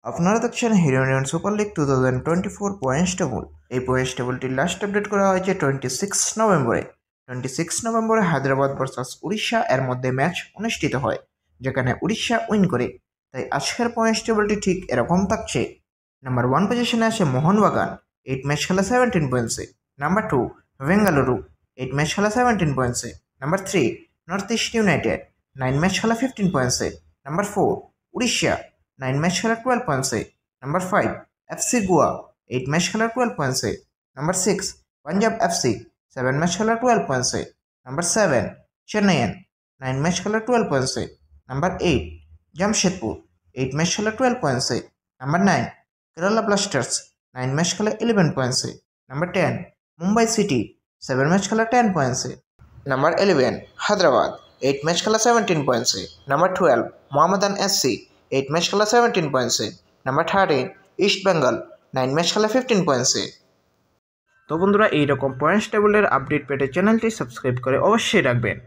আপনারা দেখছেন hero Indian super league 2024 points table. এই পয়েন্টস টেবলটি লাস্ট আপডেট করা হয়েছে 26 নভেম্বরে হায়দ্রাবাদ ভার্সাস উড়িষ্যা এর মধ্যে ম্যাচ অনুষ্ঠিত হয়, যেখানে উড়িষ্যা উইন করে। তাই আজকের পয়েন্টস টেবলটি ঠিক এরকম থাকছে। নাম্বার 1 পজিশনে আছে মোহনবাগান, 8 ম্যাচ খেলা 17 পয়েন্টসে। নাম্বার 2 বেঙ্গালুরু, 8 ম্যাচ খেলা 17 পয়েন্টসে। Number 3 North East United, 9 match খেলা 15 পয়েন্টসে। নাম্বার 4 উড়িষ্যা, 9 ম্যাচ খেলা 12 পয়েন্টসে। নাম্বার 5 এফসি গোয়া, 8 ম্যাচ খেলা 12 পয়েন্টসে। নাম্বার 6 পাঞ্জাব এফসি, 7 ম্যাচ খেলা 12 পয়েন্টসে। নাম্বার 7 চেন্নাইয়ান, 9 ম্যাচ খেলা 12 পয়েন্টসে। নাম্বার 8 জামশেদপুর, 8 ম্যাচ খেলা 12 পয়েন্টসে। নাম্বার 9 কেরালা ব্লাস্টার্স, 9 ম্যাচ খেলা 11 পয়েন্টসে। নাম্বার 10 মুম্বাই সিটি, 7 ম্যাচ খেলা 10 পয়েন্টসে। নাম্বার 11 হায়দ্রাবাদ, 8 ম্যাচ খেলা 17 পয়েন্টসে। নাম্বার 12 মোহামেডান এসসি, 8 ম্যাচ খেলা 17 পয়েন্টসে। নাম্বার 13 ইস্ট বেঙ্গল, 9 ম্যাচ খেলা 15 পয়েন্টসে। তো বন্ধুরা, এইরকম পয়েন্টস টেবিলের আপডেট পেতে চ্যানেলটি সাবস্ক্রাইব করে অবশ্যই রাখবেন।